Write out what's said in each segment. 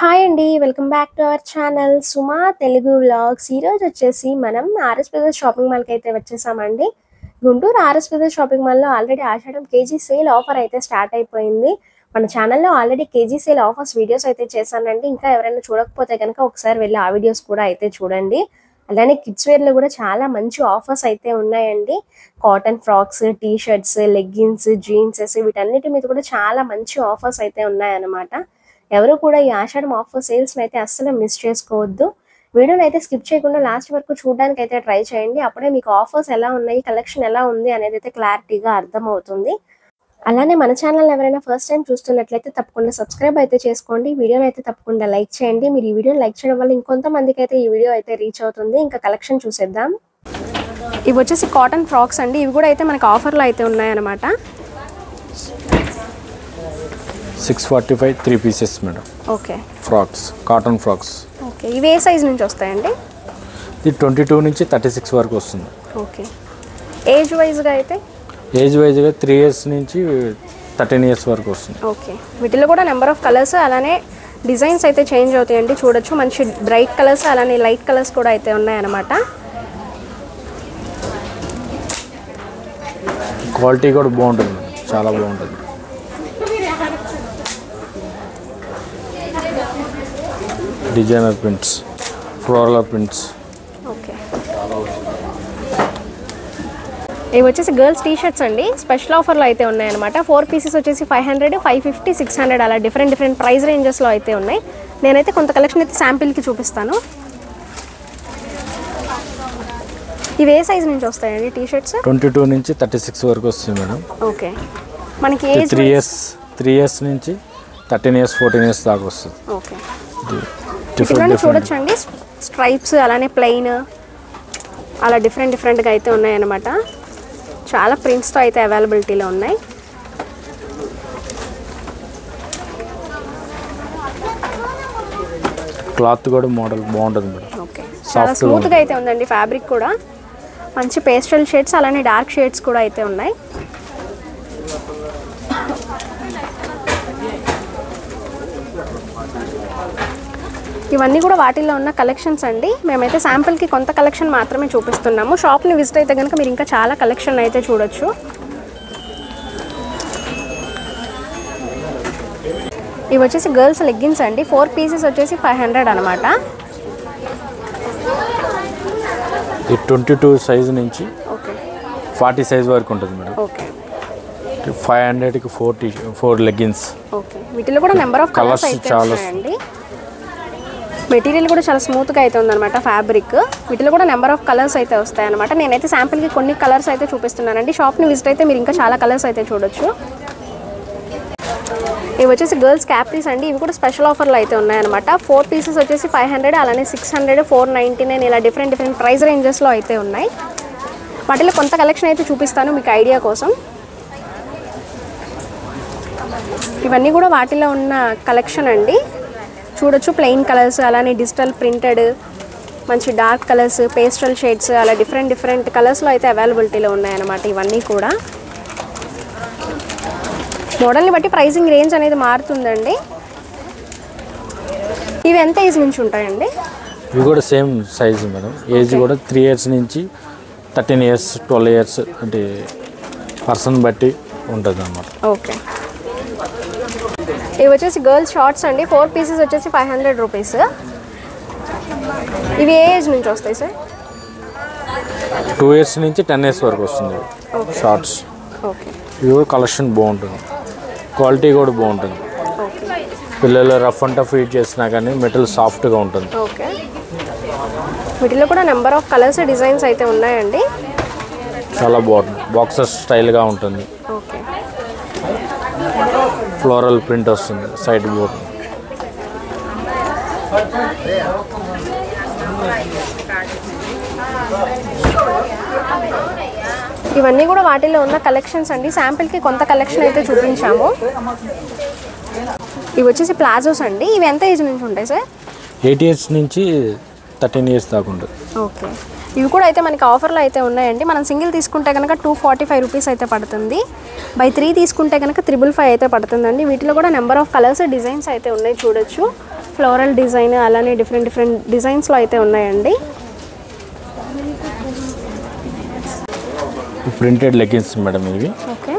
Hi అండి, welcome back to our channel Suma Telugu vlogs. ఈరోజు వచ్చేసి మనం ఆర్ఎస్ బ్రదర్స్ షాపింగ్ మాల్కి అయితే వచ్చేసామండి. గుంటూరు ఆర్ఎస్ బ్రదర్స్ షాపింగ్ మాల్లో ఆల్రెడీ ఆషాఢం కేజీ సేల్ ఆఫర్ అయితే స్టార్ట్ అయిపోయింది. మన ఛానల్లో already KG sale offers videos అయితే చేశానండి. ఇంకా ఎవరైనా చూడకపోతే కనుక ఒకసారి వెళ్ళి ఆ వీడియోస్ కూడా అయితే చూడండి. అలానే కిడ్స్ వేర్లో కూడా చాలా మంచి ఆఫర్స్ అయితే ఉన్నాయండి. Cotton frocks, T shirts, leggings, jeanses వీటన్నిటి మీద కూడా చాలా మంచి ఆఫర్స్ అయితే ఉన్నాయన్నమాట. ఎవరు కూడా ఈ ఆషాఢం ఆఫర్ సేల్స్ని అయితే అస్సలు మిస్ చేసుకోవద్దు. వీడియోని అయితే స్కిప్ చేయకుండా లాస్ట్ వరకు చూడడానికి అయితే ట్రై చేయండి. అప్పుడే మీకు ఆఫర్స్ ఎలా ఉన్నాయి, కలెక్షన్ ఎలా ఉంది అనేది అయితే క్లారిటీగా అర్థమవుతుంది. అలానే మన ఛానల్ ఎవరైనా ఫస్ట్ టైం చూస్తున్నట్లయితే తప్పకుండా సబ్స్క్రైబ్ అయితే చేసుకోండి. వీడియోని అయితే తప్పకుండా లైక్ చేయండి. మీరు ఈ వీడియోని లైక్ చేయడం వల్ల ఇంకొంతమందికి అయితే ఈ వీడియో అయితే రీచ్ అవుతుంది. ఇంకా కలెక్షన్ చూసేద్దాం. ఇవి వచ్చేసి కాటన్ ఫ్రాక్స్ అండి. ఇవి కూడా అయితే మనకి ఆఫర్లో అయితే ఉన్నాయన్నమాట. 645 3 pieces madam. Okay, frocks, cotton frocks. Okay, ఇవి ఏ సైజ్ నుంచి వస్తాయండి? ఇది 22 నుంచి 36 వరకు వస్తుంది. ఓకే, ఏజ్ వైజ్గా అయితే ఏజ్ వైజ్గా 3 ఇయర్స్ నుంచి 13 ఇయర్స్ వరకు వస్తుంది. ఓకే, వీటిలో కూడా నెంబర్ ఆఫ్ కలర్స్ అలానే డిజైన్స్ అయితే చేంజ్ అవుతాయండి. చూడొచ్చు, మంచి బ్రైట్ కలర్స్ అలానే లైట్ కలర్స్ కూడా అయితే ఉన్నాయన్నమాట. క్వాలిటీ కూడా బాగుంటుంది, చాలా బాగుంటుంది. Designer prints, floral prints. Okay, ఇవి వచ్చేసి గర్ల్స్ టీ షర్ట్స్ అండి. స్పెషల్ ఆఫర్లో అయితే ఉన్నాయన్నమాట. 4 పీసెస్ వచ్చేసి 500, 550, 600 అలా డిఫరెంట్ ప్రైస్ రేంజెస్లో అయితే ఉన్నాయి. నేనైతే కొంత కలెక్షన్ అయితే శాంపిల్కి చూపిస్తాను. ఇవి ఏ సైజ్ నుంచి వస్తాయండి టీ షర్ట్స్? 22 నుంచి 36 వరకు వస్తుంది మేడం. ఓకే, మనకి ఏజ్ 3 ఇయర్స్ నుంచి 13 ఇయర్స్ 14 ఇయర్స్ దాకా వస్తుంది. ఓకే, ఇట్లా చూడొచ్చండి. స్ట్రైప్స్ అలానే ప్లెయిన్ అలా డిఫరెంట్గా అయితే ఉన్నాయన్నమాట. చాలా ప్రింట్స్తో అయితే అవైలబిలిటీలో ఉన్నాయి. క్లాత్ కూడా మోడల్ బాగుంటుంది మేడం. ఓకే, చాలా స్మూత్గా అయితే ఉందండి. ఫ్యాబ్రిక్ కూడా మంచి పేస్టల్ షేడ్స్ అలానే డార్క్ షేడ్స్ కూడా అయితే ఉన్నాయి. ఇవన్నీ కూడా వాటిల్లో ఉన్న కలెక్షన్స్ అండి. మేమైతే శాంపుల్కి కొంత కలెక్షన్ మాత్రమే చూపిస్తున్నాము. షాప్ని విజిట్ అయితే కనుక మీరు ఇంకా చాలా కలెక్షన్ అయితే చూడొచ్చు. ఇవి వచ్చేసి గర్ల్స్ లెగ్గిన్స్ అండి. 4 పీసెస్ వచ్చేసి 500 అనమాట. 22 సైజ్ నుంచి 40 సైజ్ వరకు ఉంటుంది మేడం. ఓకే, 500కి 4 లెగ్గిన్స్. ఓకే, వీటిలో కూడా నెంబర్ ఆఫ్ కలర్స్ అయితే ఉన్నాయండి. మెటీరియల్ కూడా చాలా స్మూత్గా అయితే ఉందన్నమాట ఫ్యాబ్రిక్. వీటిలో కూడా నెంబర్ ఆఫ్ కలర్స్ అయితే వస్తాయి అనమాట. నేనైతే శాంపిల్కి కొన్ని కలర్స్ అయితే చూపిస్తున్నానండి. షాప్ని విజిట్ అయితే మీరు ఇంకా చాలా కలర్స్ అయితే చూడొచ్చు. ఇవి వచ్చేసి గర్ల్స్ క్యాప్రీస్ అండి. ఇవి కూడా స్పెషల్ ఆఫర్లో అయితే ఉన్నాయన్నమాట. 4 పీసెస్ వచ్చేసి 500 అలానే 600, 499 ఇలా డిఫరెంట్ ప్రైస్ రేంజెస్లో అయితే ఉన్నాయి. వాటిలో కొంత కలెక్షన్ అయితే చూపిస్తాను మీకు ఐడియా కోసం. ఇవన్నీ కూడా వాటిలో ఉన్న కలెక్షన్ అండి. చూడొచ్చు, ప్లెయిన్ కలర్స్ అలానే డిజిటల్ ప్రింటెడ్, మంచి డార్క్ కలర్స్, పేస్టల్ షేడ్స్ అలా డిఫరెంట్ కలర్స్లో అయితే అవైలబిలిటీలో ఉన్నాయన్నమాట. ఇవన్నీ కూడా మోడల్ని బట్టి ప్రైసింగ్ రేంజ్ అనేది మారుతుందండి. ఇవి ఎంత ఏజ్ నుంచి ఉంటాయండి? ఇవి కూడా సేమ్ సైజ్ మేడం. ఏజ్ కూడా 3 ఇయర్స్ నుంచి 13 ఇయర్స్ 12 ఇయర్స్ అంటే పర్సన్ బట్టి ఉంటుంది అన్నమాట. ఓకే, ఇవి వచ్చేసి గర్ల్స్ షార్ట్స్ అండి. 4 పీసెస్ వచ్చేసి 500 రూపీస్. ఇవి ఏ ఏజ్ నుంచి వస్తాయి సార్? 2 ఇయర్స్ నుంచి 10 ఇయర్స్ వరకు వస్తుంది షార్ట్స్. ఓకే, ఇవి కూడా కలెక్షన్ బాగుంటుంది, క్వాలిటీ కూడా బాగుంటుంది. పిల్లలు రఫ్ అండ్ టఫ్ యూజ్ చేసినా కానీ మెటీరియల్ సాఫ్ట్గా ఉంటుంది. ఓకే, వీటిలో కూడా నెంబర్ ఆఫ్ కలర్స్ డిజైన్స్ అయితే ఉన్నాయండి. చాలా బాగుంటుంది, బాక్సెస్ స్టైల్గా ఉంటుంది. ఓకే, ఫ్లోరల్ ప్రింట్ వస్తుంది సైడ్ బోర్డ్. ఇవన్నీ కూడా వాటిలో ఉన్న కలెక్షన్స్ అండి. శాంపిల్కి కొంత కలెక్షన్ అయితే చూపించాము. ఇవి వచ్చేసి ప్లాజోస్ అండి. ఇవి ఎంత ఏజ్ నుంచి ఉంటాయి సార్? 8 ఇయర్స్ నుంచి 13 ఇయర్స్ దాకా ఉంటుంది. ఓకే, ఇవి కూడా అయితే మనకి ఆఫర్లో అయితే ఉన్నాయండి. మనం సింగిల్ తీసుకుంటే కనుక 245 రూపీస్ అయితే పడుతుంది. బై 3 తీసుకుంటే కనుక 355 అయితే పడుతుందండి. వీటిలో కూడా నెంబర్ ఆఫ్ కలర్స్ డిజైన్స్ అయితే ఉన్నాయి చూడొచ్చు. ఫ్లోరల్ డిజైన్ అలానే డిఫరెంట్ డిజైన్స్లో అయితే ఉన్నాయండి. ప్రింటెడ్ లెగ్గిన్స్ మేడం ఇవి. ఓకే,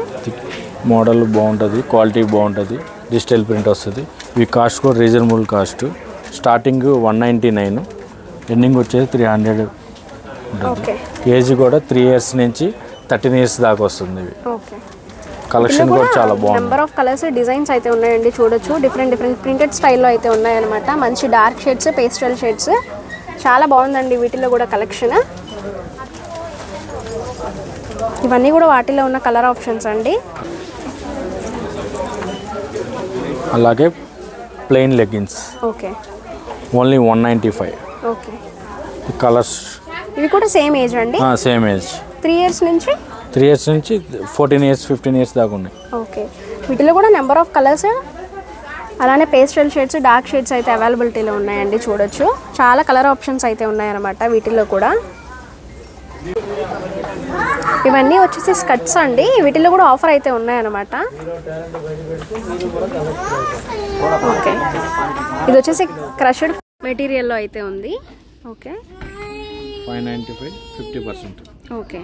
మోడల్ బాగుంటుంది, క్వాలిటీ బాగుంటుంది, డిజిటల్ ప్రింట్ వస్తుంది. ఇవి కాస్ట్ కూడా రీజనబుల్ కాస్ట్. స్టార్టింగ్ 199, ఎండింగ్ వచ్చేసి 300 ఉంటుంది. ఏజ్ కూడా 3 years నుంచి 13 years దాకా వస్తుంది. ఇవి కలెక్షన్ కూడా చాలా బాగుంది. నెంబర్ ఆఫ్ కలర్స్ డిజైన్స్ అయితే ఉన్నాయండి, చూడొచ్చు. డిఫరెంట్ ప్రింటెడ్ స్టైల్లో అయితే ఉన్నాయన్నమాట. మంచి డార్క్ షేడ్స్, పేస్టల్ షేడ్స్ చాలా బాగుందండి వీటిలో కూడా కలెక్షన్. ఇవన్నీ కూడా వాటిలో ఉన్న కలర్ ఆప్షన్స్ అండి. అలాగే plain leggings. Okay, only 195. Okay, colours ఇవి కూడా సేమ్ ఏజ్ అండి? Same age. 3 years నుంచి 14 years 15 years దాకా ఉన్నాయి. ఓకే, వీటిలో కూడా నెంబర్ ఆఫ్ కలర్స్ అలానే పేస్టల్ షేడ్స్, డార్క్ షేడ్స్ అయితే అవైలబిలిటీలో ఉన్నాయండి, చూడొచ్చు. చాలా కలర్ ఆప్షన్స్ అయితే ఉన్నాయన్నమాట వీటిలో కూడా. ఇవన్నీ వచ్చేసి స్కర్ట్స్ అండి, వీటిలో కూడా ఆఫర్ అయితే ఉన్నాయన్నమాట. ఓకే, ఇది వచ్చేసి క్రష్డ్ మెటీరియల్లో అయితే ఉంది. ఓకే, 595 50%. ఓకే,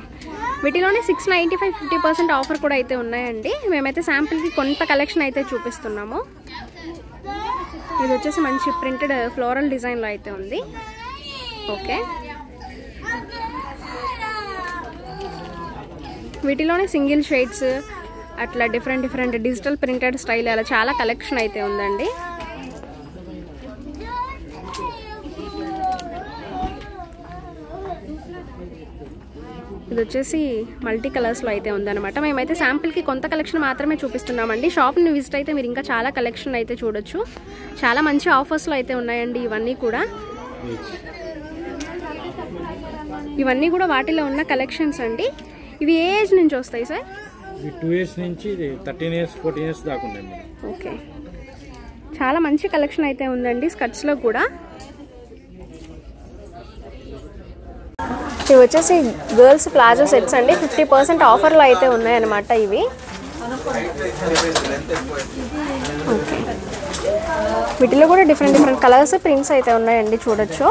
వీటిలోనే 695 50% ఆఫర్ కూడా అయితే ఉన్నాయండి. మేమైతే శాంపిల్కి కొంత కలెక్షన్ అయితే చూపిస్తున్నాము. ఇది వచ్చేసి మంచి ప్రింటెడ్ ఫ్లోరల్ డిజైన్లో అయితే ఉంది. ఓకే, వీటిలోనే సింగిల్ షేడ్స్ అట్లా డిఫరెంట్ డిజిటల్ ప్రింటెడ్ స్టైల్ అలా చాలా కలెక్షన్ అయితే ఉందండి. ఇది వచ్చేసి మల్టీ కలర్స్లో అయితే ఉందన్నమాట. మేమైతే శాంపిల్కి కొంత కలెక్షన్ మాత్రమే చూపిస్తున్నామండి. షాప్ని విజిట్ అయితే మీరు ఇంకా చాలా కలెక్షన్ అయితే చూడొచ్చు. చాలా మంచి ఆఫర్స్లో అయితే ఉన్నాయండి ఇవన్నీ కూడా. ఇవన్నీ కూడా వాటిలో ఉన్న కలెక్షన్స్ అండి. ఇవి ఏ ఏజ్ నుంచి వస్తాయి సార్? 2 years నుంచి 13 years 14 years దాకా ఉన్నాయి. ఓకే, చాలా మంచి కలెక్షన్ అయితే ఉందండి స్కర్ట్స్లో కూడా. ఇవి వచ్చేసి గర్ల్స్ ప్లాజో సెట్స్ అండి, 50% ఆఫర్లో అయితే ఉన్నాయన్నమాట ఇవి. ఓకే, వీటిలో కూడా డిఫరెంట్ కలర్స్, ప్రింట్స్ అయితే ఉన్నాయండి, చూడొచ్చు.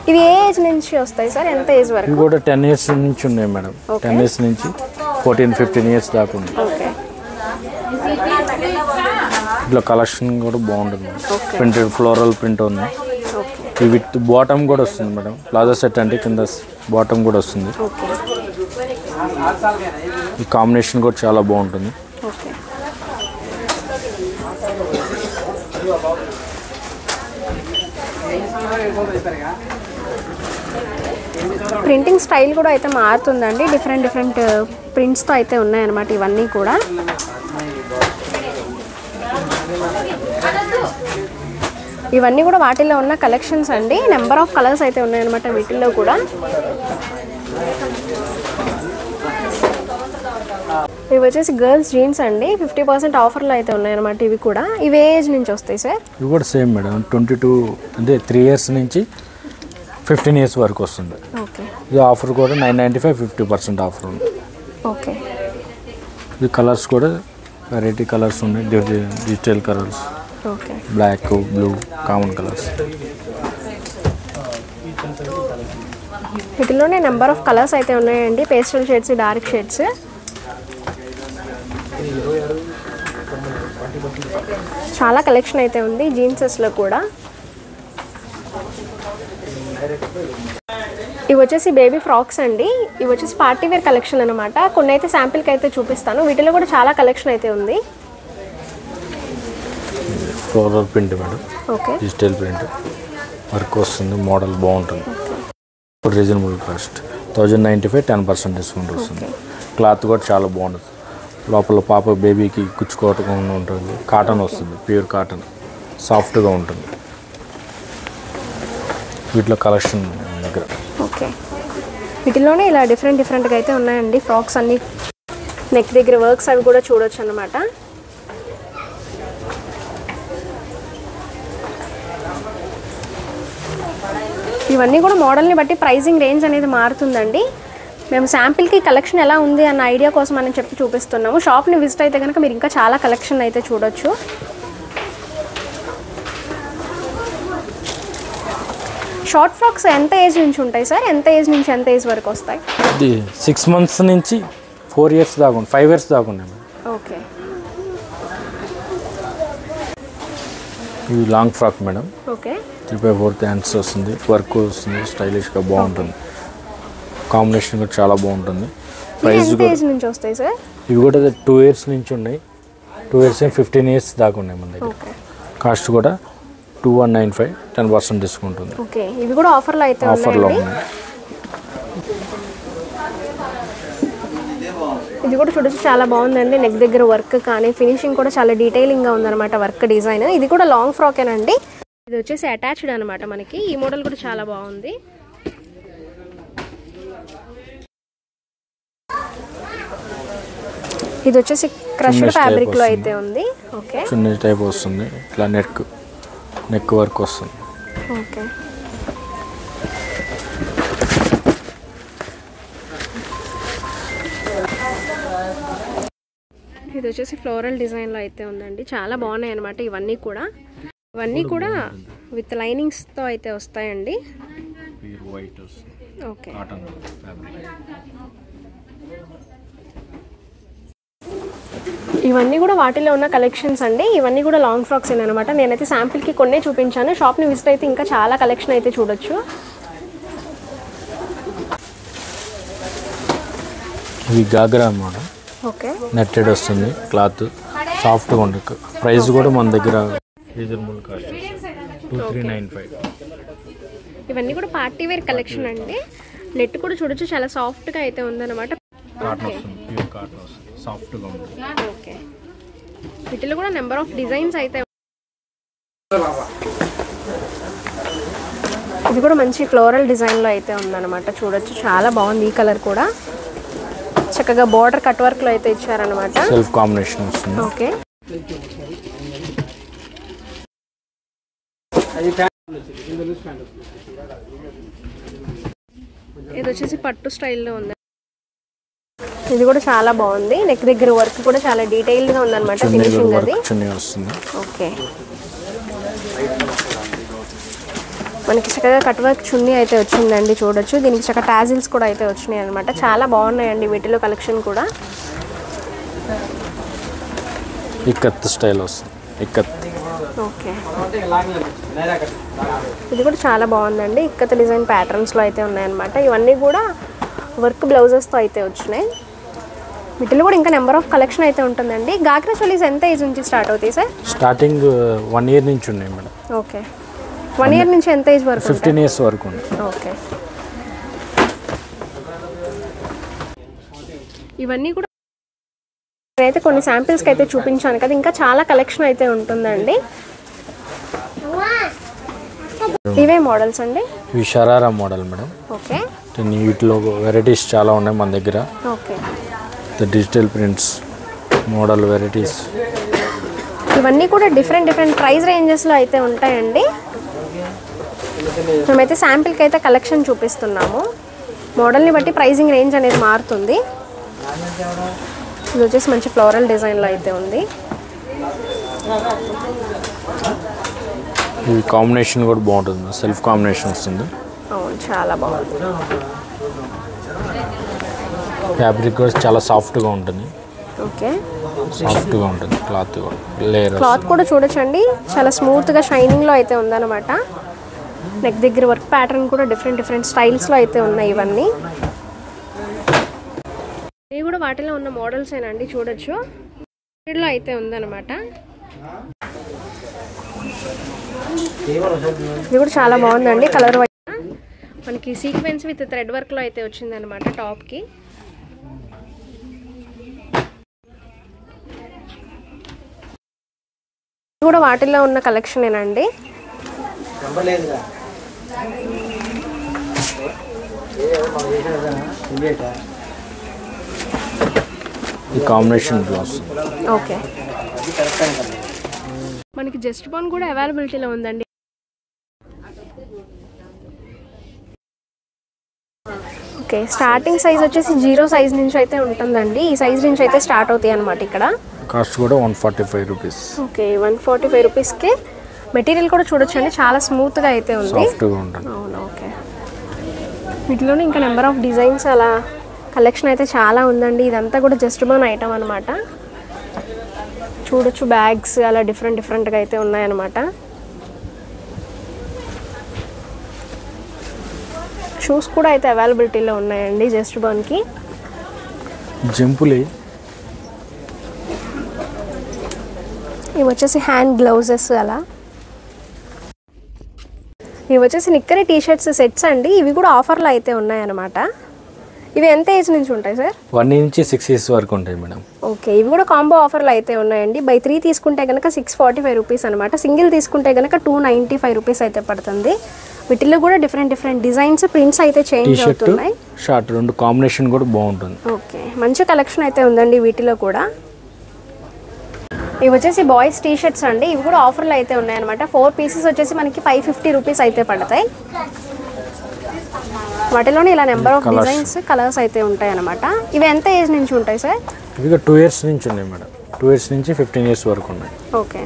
ఇవి ఏ ఏజ్ నుంచి వస్తాయి సార్? ఎంత ఏజ్ వరకు? ఇవి కూడా 10 years నుంచి ఉన్నాయి మేడం. 10 years నుంచి 14-15 years దాకా ఉంది. ఓకే, ఇట్లా కలెక్షన్ కూడా బాగుంటుంది. ప్రింటెడ్ ఫ్లోరల్ ప్రింట్ ఉంది. విత్ బాటమ్ కూడా వస్తుంది మేడం. ప్లాజా సెట్ అంటే కింద బాటమ్ కూడా వస్తుంది. ఈ కాంబినేషన్ కూడా చాలా బాగుంటుంది. ప్రింటింగ్ స్టైల్ కూడా అయితే మారుతుందండి. డిఫరెంట్ ప్రింట్స్తో అయితే ఉన్నాయన్నమాట ఇవన్నీ కూడా. ఇవన్నీ కూడా వాటిల్లో ఉన్న కలెక్షన్స్ అండి. నెంబర్ ఆఫ్ కలర్స్ అయితే ఉన్నాయన్నమాట వీటిల్లో కూడా. ఇవి వచ్చేసి గర్ల్స్ జీన్స్ అండి, 50% ఆఫర్లో అయితే ఉన్నాయన్నమాట ఇవి కూడా. ఇవి ఏ ఏజ్ నుంచి వస్తాయి సార్? ఇవి కూడా సేమ్ మేడం, 22 అంటే 3 years నుంచి 15 years వరకు వస్తుంది. ఓకే, ఇది ఆఫర్ కూడా 995 50% ఆఫర్ ఉంది. ఓకే, ఇది కలర్స్ కూడా వెరైటీ కలర్స్ ఉన్నాయి, digital colours, okay, black, blue, common colours. వీటిలోనే నెంబర్ ఆఫ్ కలర్స్ అయితే ఉన్నాయండి, పేస్టల్ షేడ్స్, డార్క్ షేడ్స్. చాలా కలెక్షన్ అయితే ఉంది జీన్సెస్లో కూడా. ఇవి వచ్చేసి బేబీ ఫ్రాక్స్ అండి. ఇవి వచ్చేసి పార్టీ వేర్ కలెక్షన్ అనమాట. కొన్ని అయితే శాంపిల్కి అయితే చూపిస్తాను. వీటిలో కూడా చాలా కలెక్షన్ అయితే ఉంది. Floral print madam, okay, digital print work వస్తుంది. మోడల్ బాగుంటుంది. రీజనబుల్ కాస్ట్ 1095 10% డిస్కౌంట్ వస్తుంది. క్లాత్ కూడా చాలా బాగుంటుంది. లోపల పాప బేబీకి కుచ్చుకోవటం ఉంటుంది. కాటన్ వస్తుంది, ప్యూర్ కాటన్, సాఫ్ట్గా ఉంటుంది. వీటిలో కలెక్షన్ దగ్గర. ఓకే, వీటిలోనే ఇలా డిఫరెంట్గా అయితే ఉన్నాయండి ఫ్రాక్స్ అన్ని. నెక్ దగ్గర వర్క్స్ అవి కూడా చూడొచ్చు అన్నమాట. ఇవన్నీ కూడా మోడల్ని బట్టి ప్రైజింగ్ రేంజ్ అనేది మారుతుందండి. మేము శాంపిల్కి కలెక్షన్ ఎలా ఉంది అన్న ఐడియా కోసం మనం చెప్పి చూపిస్తున్నాము. షాప్ని విజిట్ అయితే కనుక మీరు ఇంకా చాలా కలెక్షన్ అయితే చూడొచ్చు. షార్ట్ ఫ్రాక్స్ ఎంత ఏజ్ నుంచి ఉంటాయి సార్? ఎంత ఏజ్ నుంచి ఎంత ఏజ్ వరకు వస్తాయి? ఇది 6 months నుంచి 4 years దాకా ఉంది, 5 years దాకా ఉన్నాయి మేడం. ఓకే. ఇది long frock madam. Okay. 3/4 hands వస్తుంది, వర్క్ వస్తుంది, స్టైలిష్గా బాగుంటుంది. కాంబినేషన్ కూడా చాలా బాగుంటుంది. ప్రైస్ కూడా ఏజ్ నుంచి వస్తాయి సార్? ఇవి కూడా 2 years నుంచి ఉన్నాయి. 2 years 15 years దాకా ఉన్నాయి మన దగ్గర. ఓకే. కాస్ట్ కూడా 2195, 10% డిస్కౌంట్ ఉంది. ఓకే. ఇవి కూడా ఆఫర్లో అయితే ఉన్నాయి. ఇది కూడా చూడొచ్చు, చాలా బాగుందండి. నెక్ దగ్గర వర్క్ కానీ ఫినిషింగ్ కూడా చాలా డీటెయిలింగ్గా ఉందన్నమాట, వర్క్ డిజైన్. ఇది కూడా లాంగ్ ఫ్రాకేనండి. ఇది వచ్చేసి అటాచ్డ్ అనమాట మనకి. ఈ మోడల్ కూడా చాలా బాగుంది. ఇది వచ్చేసి క్రష్డ్ ఫ్యాబ్రిక్ లో అయితే ఉంది. ఓకే. చున్నీ టైప్ వస్తుంది, ఇట్లా నెక్ వర్క్ వస్తుంది. ఓకే. ఇది వచ్చేసి ఫ్లోరల్ డిజైన్ లో అయితే ఉందండి. చాలా బాగున్నాయి అన్నమాట ఇవన్నీ కూడా విత్ లైనింగ్స్ తో అయితే వస్తాయండి. ఓకే. ఇవన్నీ కూడా వాటిలో ఉన్న కలెక్షన్స్ అండి. ఇవన్నీ కూడా లాంగ్ ఫ్రాక్స్ అనమాట. నేనైతే శాంపిల్కి కొన్నే చూపించాను. షాప్ని విజిట్ అయితే ఇంకా చాలా కలెక్షన్ అయితే చూడొచ్చు. ఇవి గాగ్రా అన్నమాట. ఓకే. నెట్టెడ్ వస్తుంది, క్లాత్ సాఫ్ట్గా ఉంటుంది. ప్రైస్ కూడా మన దగ్గర రీజనబుల్ కాస్ట్ 2395. ఇవన్నీ కూడా పార్టీ వేర్ కలెక్షన్ అండి. నెట్ కూడా చూడొచ్చు, చాలా సాఫ్ట్గా అయితే ఉందన్నమాట. కాటన్ వస్తుంది, ప్యూర్ కాటన్ వస్తుంది, సాఫ్ట్గా ఉంటుంది. ఓకే. వీటిలో కూడా నెంబర్ ఆఫ్ డిజైన్స్ అయితే. ఇది కూడా మంచి ఫ్లోరల్ డిజైన్లో అయితే ఉందన్నమాట. చూడొచ్చు, చాలా బాగుంది. ఈ కలర్ కూడా చక్కగా బోర్డర్ కట్ వర్క్లో అయితే ఇచ్చారనమాట. సెల్ఫ్ కాంబినేషన్ వస్తుంది. ఓకే. ఇది వచ్చేసి పట్టు స్టైల్లో ఉంది. ఇది కూడా చాలా బాగుంది. నెక్ దగ్గర వర్క్ కూడా చాలా డీటెయిల్డ్ గా ఉందన్నమాట. ఫినిషింగ్ అది. ఓకే. మనకి చక్కగా కట్ వర్క్ చున్నీ అయితే వచ్చిందండి. చూడొచ్చు, దీనికి చక్కగా టాజిల్స్ కూడా అయితే వచ్చినాయి అనమాట. చాలా బాగున్నాయండి వీటిలో కలెక్షన్ కూడా. ఇక్కత్ స్టైల్ వస్తుంది, ఇక్కత్. ఓకే. ఇది కూడా చాలా బాగుందండి. ఇక్కత్ డిజైన్ ప్యాటర్న్స్ లో అయితే ఉన్నాయన్నమాట. ఇవన్నీ కూడా వర్క్ బ్లౌజెస్ తో అయితే వచ్చినాయి. వీటిలో కూడా ఇంకా నెంబర్ ఆఫ్ కలెక్షన్ అయితే ఉంటుందండి. గాగ్రా చోలీస్ ఎంత ఏజ్ నుంచి స్టార్ట్ అవుతాయి సార్? స్టార్టింగ్ 1 year నుంచి ఉన్నాయి మేడం. ఓకే. 1 year నుంచి ఎంత ఏజ్ వరకు? 15 years వరకు ఉంది. ఓకే. ఇవన్నీ కూడా అయితే కొన్ని శాంపిల్స్కి అయితే చూపించాను కదా, ఇంకా చాలా కలెక్షన్ అయితే ఉంటుందండి. ఇవే మోడల్స్ అండి. ఇవి షరారా మోడల్ మేడం. ఓకే. వీటిలో వెరైటీస్ చాలా ఉన్నాయి మన దగ్గర. Okay. Digital prints model varieties. ఇవన్నీ కూడా డిఫరెంట్ ప్రైస్ రేంజెస్లో అయితే ఉంటాయండి. మేమైతే శాంపిల్కి అయితే కలెక్షన్ చూపిస్తున్నాము. మోడల్ని బట్టి ప్రైజింగ్ రేంజ్ అనేది మారుతుంది. ఇది వచ్చేసి మంచి ఫ్లోరల్ డిజైన్లో అయితే ఉంది. ఈ కాంబినేషన్ కూడా బాగుంటుంది, సెల్ఫ్ కాంబినేషన్ వస్తుంది. అవును, చాలా బాగుంది. ఫ్యాబ్రిక్ కూడా చాలా సాఫ్ట్గా ఉంటుంది. ఓకే. సాఫ్ట్గా ఉంటుంది క్లాత్ కూడా. లేయర్ క్లాత్ కూడా చూడొచ్చండి, చాలా స్మూత్గా షైనింగ్లో అయితే ఉందన్నమాట. నెక్ దగ్గర వర్క్ ప్యాటర్న్ కూడా డిఫరెంట్ స్టైల్స్లో అయితే ఉన్నాయి ఇవన్నీ. ఇవి కూడా వాటిలో ఉన్న మోడల్స్ ఏనండి. చూడొచ్చు, లో అయితే ఉందన్నమాట. ఇది కూడా చాలా బాగుందండి. కలర్ వైజ్ మనకి సీక్వెన్స్ విత్ థ్రెడ్ వర్క్లో అయితే వచ్చిందనమాట టాప్కి. ఇది కూడా వాటిల్లో ఉన్న కలెక్షనేనండి. ఈ కాంబినేషన్ బ్లౌజ్. ఓకే. మనకి జస్ట్ బౌన్ కూడా అవైలబిలిటీలో ఉందండి. ఓకే. స్టార్టింగ్ సైజ్ వచ్చేసి 0 సైజ్ నుంచి అయితే ఉంటుందండి. ఈ సైజ్ నుంచి అయితే స్టార్ట్ అవుతాయి అనమాట. ఇక్కడ కాస్ట్ కూడా 145 రూపీస్. ఓకే. 145 రూపీస్కే మెటీరియల్ కూడా చూడొచ్చండి, చాలా స్మూత్గా అయితే ఉంది. సాఫ్ట్గా ఉంటుంది. అవును, ఓకే. వీటిలోనే ఇంకా నెంబర్ ఆఫ్ డిజైన్స్ అలా కలెక్షన్ అయితే చాలా ఉందండి. ఇదంతా కూడా జస్ట్ బోన్ ఐటమ్ అనమాట. చూడొచ్చు బ్యాగ్స్ అలా డిఫరెంట్గా అయితే ఉన్నాయన్నమాట. షూస్ కూడా అయితే అవైలబిలిటీలో ఉన్నాయండి జస్ట్ బోన్కి. జంపులే ఇవి వచ్చేసి హ్యాండ్ గ్లౌజెస్ అలా. ఇవి వచ్చేసి నిక్కరీ టీషర్ట్స్ సెట్స్ అండి. ఇవి కూడా ఆఫర్లో అయితే ఉన్నాయన్నమాట. ఇవి ఎంత ఏజ్ నుంచి ఉంటాయి సార్? 1 నుంచి 6 years వరకు ఉంటాయి మేడం. ఓకే, ఇవి కూడా కాంబో ఆఫర్లో అయితే ఉన్నాయండి. బై 3 తీసుకుంటే కనుక 645 రూపీస్ అనమాట. సింగిల్ తీసుకుంటే కనుక 295 రూపీస్ అయితే పడుతుంది. వీటిలో కూడా డిఫరెంట్ డిజైన్స్, ప్రింట్స్ అయితే చేంజ్ అవుతున్నాయి. షార్ట్ 2 కాంబినేషన్ కూడా బాగుంటుంది. ఓకే, మంచి కలెక్షన్ అయితే ఉందండి వీటిలో కూడా. ఇవి వచ్చేసి బాయ్స్ టీ షర్ట్స్ అండి. ఇవి కూడా ఆఫర్లో అయితే ఉన్నాయన్నమాట. 4 పీసెస్ వచ్చేసి మనకి 550 రూపీస్ అయితే పడతాయి. వాటిలోనే ఇలా నెంబర్ ఆఫ్ డిజైన్స్, కలర్స్ అయితే ఉంటాయి అన్నమాట. ఇవి ఎంత ఏజ్ నుంచి ఉంటాయి సార్? ఇవి 2 years నుంచి ఉన్నాయి మేడం. 2 years నుంచి 15 years వరకు ఉన్నాయి. ఓకే,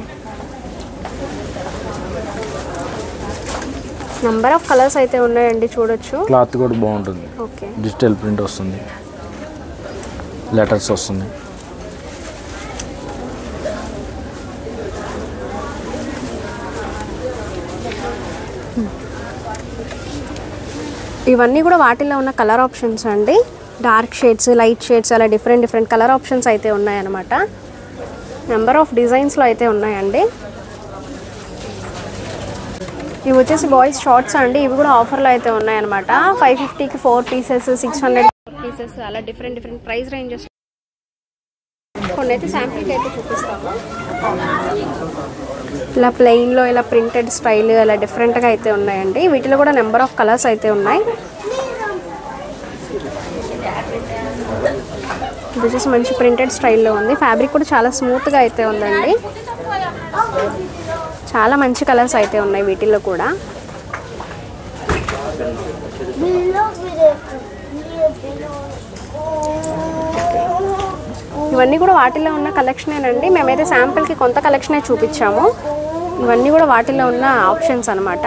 నెంబర్ ఆఫ్ కలర్స్ అయితే ఉన్నాయండి, చూడొచ్చు. క్లాత్ కూడా బాగుంటుంది. ఓకే, డిజిటల్ ప్రింట్ వస్తుంది, లెటర్స్ వస్తుంది. ఇవన్నీ కూడా వాటిల్లో ఉన్న కలర్ ఆప్షన్స్ అండి. డార్క్ షేడ్స్, లైట్ షేడ్స్ అలా డిఫరెంట్ కలర్ ఆప్షన్స్ అయితే ఉన్నాయన్నమాట. నెంబర్ ఆఫ్ డిజైన్స్లో అయితే ఉన్నాయండి. ఇవి వచ్చేసి బాయ్స్ షార్ట్స్ అండి. ఇవి కూడా ఆఫర్లో అయితే ఉన్నాయన్నమాట. 550కి 4 పీసెస్, 600 పీసెస్ అలా డిఫరెంట్ ప్రైస్ రేంజెస్. కొన్ని అయితే శాంపిల్కి అయితే చూపిస్తాము. ఇలా ప్లెయిన్లో ఇలా ప్రింటెడ్ స్టైల్ అలా డిఫరెంట్గా అయితే ఉన్నాయండి. వీటిలో కూడా నెంబర్ ఆఫ్ కలర్స్ అయితే ఉన్నాయి. ఇది వచ్చేసి మంచి ప్రింటెడ్ స్టైల్లో ఉంది. ఫ్యాబ్రిక్ కూడా చాలా స్మూత్గా అయితే ఉందండి. చాలా మంచి కలర్స్ అయితే ఉన్నాయి వీటిల్లో కూడా. ఇవన్నీ కూడా వాటిల్లో ఉన్న కలెక్షనేనండి. మేమైతే శాంపిల్కి కొంత కలెక్షనే చూపించాము. ఇవన్నీ కూడా వాటిల్లో ఉన్న ఆప్షన్స్ అనమాట.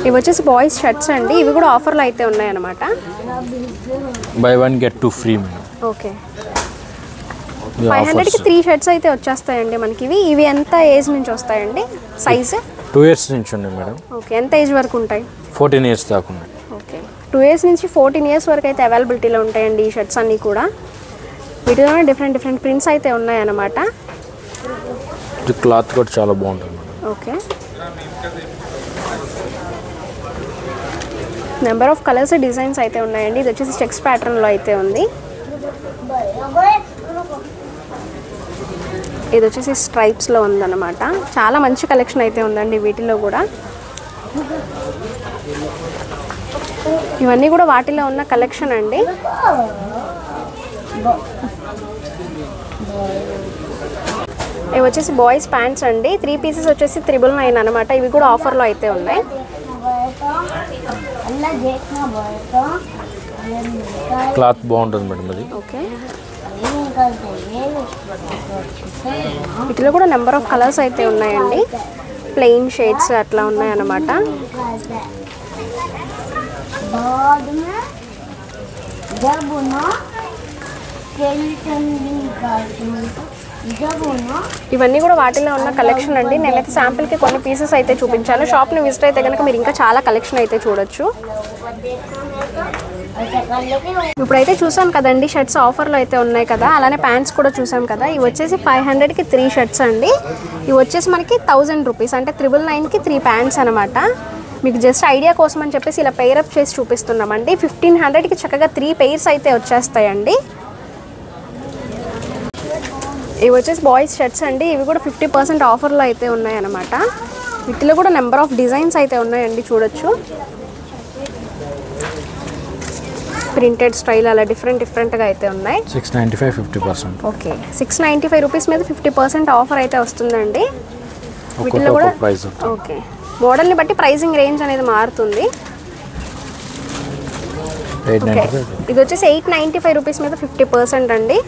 ఇవి వచ్చేసి బాయ్స్ షర్ట్స్ అండి. ఇవి కూడా ఆఫర్లో అయితే ఉన్నాయన్నమాట. Buy 1 get 2 free madam. Okay, 500కి 3 షర్ట్స్ అయితే వచ్చేస్తాయండి మనకి. ఇవి ఎంత ఏజ్ నుంచి వస్తాయండి? సైజు 2 years నుంచి ఉన్నాయి మేడం. ఓకే, ఎంత ఏజ్ వరకు ఉంటాయి? 14 years దాకా ఉన్నాయి. ఓకే, 2 years నుంచి 14 years వరకు అయితే అవైలబిలిటీలో ఉంటాయండి ఈ షర్ట్స్ అన్నీ కూడా. వీటిలోనే డిఫరెంట్ ప్రింట్స్ అయితే ఉన్నాయన్నమాట. ఇది క్లాత్ కూడా చాలా బాగుంటుంది madam. Okay, number of colours, designs అయితే ఉన్నాయండి. ఇది వచ్చేసి చెక్స్ ప్యాటర్న్లో అయితే ఉంది. ఇది వచ్చేసి స్ట్రైప్స్లో ఉందన్నమాట. చాలా మంచి కలెక్షన్ అయితే ఉందండి వీటిలో కూడా. ఇవన్నీ కూడా వాటిలో ఉన్న కలెక్షన్ అండి. ఇవి వచ్చేసి బాయ్స్ ప్యాంట్స్ అండి. 3 పీసెస్ వచ్చేసి 999 అనమాట. ఇవి కూడా ఆఫర్లో అయితే ఉన్నాయి. క్లాత్ బాగుంటుంది మేడం అది. ఓకే, వీటిలో కూడా నెంబర్ ఆఫ్ కలర్స్ అయితే ఉన్నాయండి. ప్లెయిన్ షేడ్స్ అట్లా ఉన్నాయన్నమాట. ఇవన్నీ కూడా వాటిలో ఉన్న కలెక్షన్ అండి. నేనైతే శాంపిల్కి కొన్ని పీసెస్ అయితే చూపించాను. షాప్ని విజిట్ అయితే కనుక మీరు ఇంకా చాలా కలెక్షన్ అయితే చూడొచ్చు. ఇప్పుడైతే చూసాం కదండి, షర్ట్స్ ఆఫర్లో అయితే ఉన్నాయి కదా. అలానే ప్యాంట్స్ కూడా చూసాం కదా. ఇవి వచ్చేసి 500కి 3 షర్ట్స్ అండి. ఇవి వచ్చేసి మనకి 1000 రూపీస్, అంటే 999కి 3 ప్యాంట్స్ అనమాట. మీకు జస్ట్ ఐడియా కోసం అని చెప్పేసి ఇలా పెయిరప్ చేసి చూపిస్తున్నామండి. 1500కి చక్కగా 3 పెయిర్స్ అయితే వచ్చేస్తాయండి. ఇవి వచ్చేసి బాయ్స్ షర్ట్స్ అండి. ఇవి కూడా 50% ఆఫర్లో అయితే ఉన్నాయన్నమాట. వీటిలో కూడా నెంబర్ ఆఫ్ డిజైన్స్ అయితే ఉన్నాయండి, చూడొచ్చు. ప్రింటెడ్ స్టైల్ అలా డిఫరెంట్గా అయితే ఉన్నాయి. 695 50%. ఓకే, 695 రూపీస్ మీద 50% ఆఫర్ అయితే వస్తుందండి. వీటిలో కూడా ఓకే, మోడల్ని బట్టి ప్రైసింగ్ రేంజ్ అనేది మారుతుంది. ఇది వచ్చేసి 895 రూపీస్ మీద 50% అండి.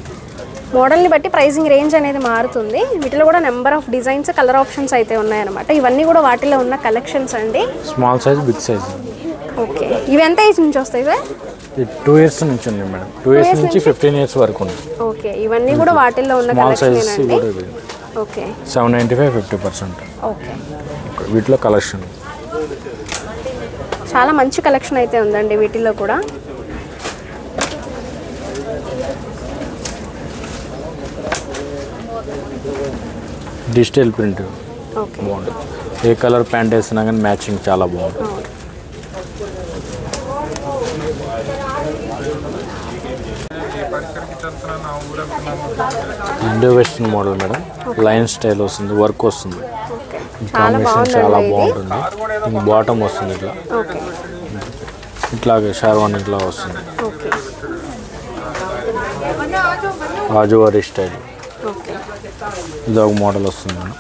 మోడల్ని బట్టి ప్రైసింగ్ రేంజ్ అనేది మారుతుంది. వీటిలో కూడా number of designs, colour options అయితే ఉన్నాయన్నమాట. ఇవన్నీ కూడా వాటిలో ఉన్న కలెక్షన్స్ అండి. Small size, big size. Okay, ఇవి ఎంత ఏజ్ నుంచి వస్తాయి సార్? 2 ఇయర్స్ నుంచి ఉంది మేడం. 2 ఇయర్స్ నుంచి 15 ఇయర్స్ వరకు ఉంది. ఓకే, ఇవన్నీ కూడా వాటిల్లో ఉన్న కలెక్షన్ అండి. ఓకే, 795 50%. ఓకే, వీటిలో కలెక్షన్ చాలా మంచి కలెక్షన్ అయితే ఉందండి వీటిలో కూడా. డిజిటల్ ప్రింట్ బాగుంటుంది. ఏ కలర్ ప్యాంట్ వేసినా కానీ మ్యాచింగ్ చాలా బాగుంటుంది. Indo western model madam. Line style వస్తుంది, వర్క్ వస్తుంది, కాంబినేషన్ చాలా బాగుంటుంది. బాటమ్ వస్తుంది ఇట్లా, ఇట్లాగే షార్వాన్ ఇట్లా వస్తుంది. రాజువారి స్టైల్ ఇది ఒక మోడల్ వస్తుంది మేడం.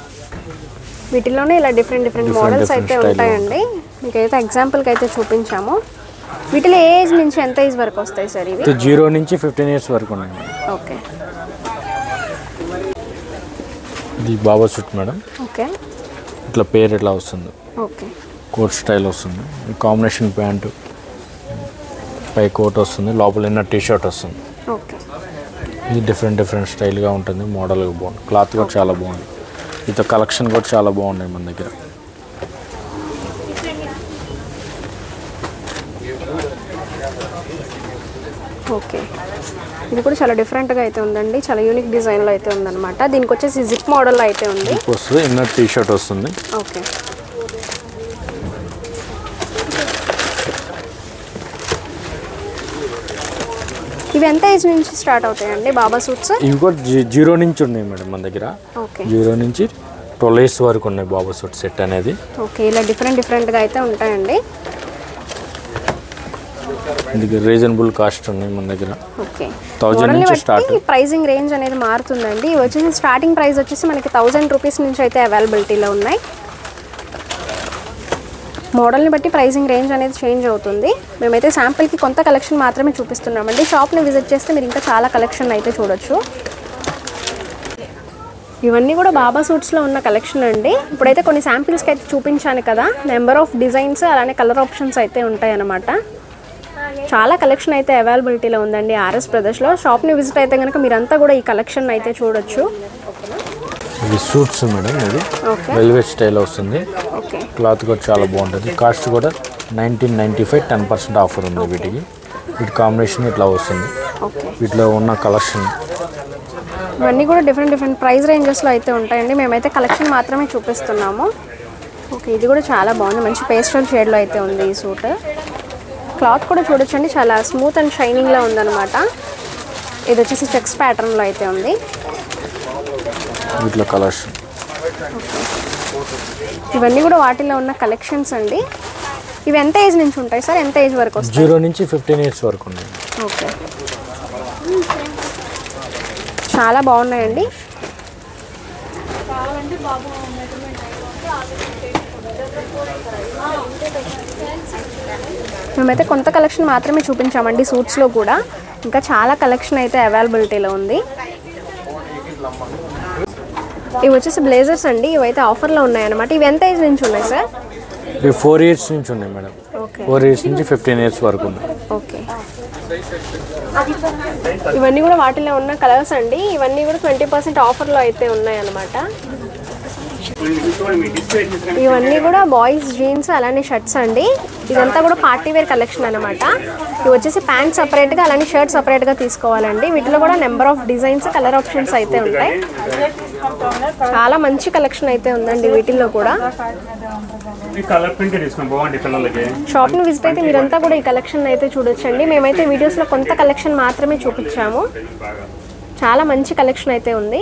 వీటిలోనే ఇలా డిఫరెంట్ మోడల్స్ అయితే ఉంటాయండి. మీకైతే ఎగ్జాంపుల్కి అయితే చూపించాము. వీటిలో ఏజ్ నుంచి ఎంత ఏజ్ వరకు వస్తాయి సార్? ఇవి 0 నుంచి 15 ఇయర్స్ వరకు ఉన్నాయి. ఓకే, ఇది బాబా సూట్ మేడం. ఓకే, ఇట్లా పేరు ఇట్లా వస్తుంది. ఓకే, కోట్ స్టైల్ వస్తుంది. కాంబినేషన్ ప్యాంటు, పై కోట్ వస్తుంది, లోపల ఇన్న టీ షర్ట్ వస్తుంది. ఓకే, ఇది డిఫరెంట్ స్టైల్గా ఉంటుంది. మోడల్ బాగుంది, క్లాత్ కూడా చాలా బాగుంది. ఇత కలెక్షన్ కూడా చాలా బాగున్నాయి మన దగ్గర. ఓకే, ఇది కూడా చాలా డిఫరెంట్గా అయితే ఉందండి. చాలా యూనిక్ డిజైన్లో అయితే ఉందన్నమాట. దీనికి వచ్చేసి జిప్ మోడల్లో అయితే ఉంది. వస్తుంది, ఇన్నర్ టీ షర్ట్ వస్తుంది. ఓకే, ఇవి ఎంత ఏజ్ నుంచి స్టార్ట్ అవుతాయండి బాబా సూట్స్? ఇవి కూడా 0 నుంచి ఉన్నాయి మేడం మన దగ్గర. ఓకే, 0 నుంచి 12 ఇయర్స్ వరకు ఉన్నాయి బాబా సూట్ సెట్ అనేది. ఓకే, ఇలా డిఫరెంట్గా అయితే ఉంటాయండి. ఇది రీజనబుల్ కాస్ట్ ఉన్నాయి మన దగ్గర. ఓకే, 1000 నుంచి స్టార్ట్. ప్రైసింగ్ రేంజ్ అనేది మారుతుందండి. ఇవి వచ్చేసి స్టార్టింగ్ ప్రైస్ వచ్చేసి మనకి 1000 రూపీస్ నుంచి అయితే అవైలబిలిటీలో ఉన్నాయి. మోడల్ని బట్టి ప్రైసింగ్ రేంజ్ అనేది చేంజ్ అవుతుంది. మేమైతే శాంపిల్కి కొంత కలెక్షన్ మాత్రమే చూపిస్తున్నామండి. షాప్ని విజిట్ చేస్తే మీరు ఇంకా చాలా కలెక్షన్ అయితే చూడొచ్చు. ఇవన్నీ కూడా బాబా సూట్స్లో ఉన్న కలెక్షన్ అండి. ఇప్పుడైతే కొన్ని శాంపిల్స్కి అయితే చూపించాను కదా. నెంబర్ ఆఫ్ డిజైన్స్ అలానే కలర్ ఆప్షన్స్ అయితే ఉంటాయి అన్నమాట. చాలా కలెక్షన్ అయితే అవైలబిలిటీలో ఉందండి ఆర్ఎస్ బ్రదర్స్లో. షాప్ని విజిట్ అయితే కనుక మీరంతా కూడా ఈ కలెక్షన్ అయితే చూడొచ్చు. ఇది సూట్స్ మేడం. ఇది వెల్వెట్ స్టైల్ వస్తుంది. క్లాత్ కూడా చాలా బాగుంటుంది. కాస్ట్ కూడా 1995 10% ఆఫర్ ఉంది వీటికి. వీటి కాంబినేషన్ ఇట్లా వస్తుంది. వీటిలో ఉన్న కలెక్షన్ ఇవన్నీ కూడా డిఫరెంట్ ప్రైస్ రేంజెస్లో అయితే ఉంటాయండి. మేమైతే కలెక్షన్ మాత్రమే చూపిస్తున్నాము. ఓకే, ఇది కూడా చాలా బాగుంది. మంచి పేస్టల్ షేడ్లో అయితే ఉంది ఈ సూట్. క్లాత్ కూడా చూడొచ్చండి, చాలా స్మూత్ అండ్ షైనింగ్లో ఉందన్నమాట. ఇది వచ్చేసి చెక్స్ ప్యాటర్న్లో అయితే ఉంది. వీటిలో కలెక్షన్ ఇవన్నీ కూడా వాటిలో ఉన్న కలెక్షన్స్ అండి. ఇవి ఎంత ఏజ్ నుంచి ఉంటాయి సార్? ఎంత ఏజ్ వరకు వస్తాయి? 0 నుంచి 15 ఇయర్స్ వరకు ఉన్నాయి. ఓకే, చాలా బాగున్నాయండి. మేమైతే కొంత కలెక్షన్ మాత్రమే చూపించామండి సూట్స్లో కూడా. ఇంకా చాలా కలెక్షన్ అయితే అవైలబిలిటీలో ఉంది. ఇవి వచ్చేసి బ్లేజర్స్ అండి. ఇవైతే ఆఫర్లో ఉన్నాయన్నమాట. ఇవి ఎంత ఏజ్ నుంచి ఉన్నాయి సార్? ఇవి 4 ఇయర్స్ నుంచి ఉన్నాయి మేడం. 4 ఇయర్స్ నుంచి 15 ఇయర్స్ వరకు ఉన్నాయి. ఓకే, ఇవన్నీ కూడా వాటిలో ఉన్న కలర్స్ అండి. ఇవన్నీ కూడా 20% ఆఫర్లో అయితే ఉన్నాయన్నమాట. ఇవన్నీ కూడా బాయ్స్ జీన్స్ అలానే షర్ట్స్ అండి. ఇదంతా కూడా పార్టీ వేర్ కలెక్షన్ అనమాట. ఇవి వచ్చేసి ప్యాంట్ సపరేట్గా అలానే షర్ట్ సపరేట్గా తీసుకోవాలండి. వీటిలో కూడా number of designs, colour options అయితే ఉంటాయి. చాలా మంచి కలెక్షన్ అయితే ఉందండి వీటిల్లో కూడా. షాప్ని విజిట్ అయితే మీరంతా కూడా ఈ కలెక్షన్ అయితే చూడొచ్చండి. మేమైతే వీడియోస్లో కొంత కలెక్షన్ మాత్రమే చూపించాము. చాలా మంచి కలెక్షన్ అయితే ఉంది.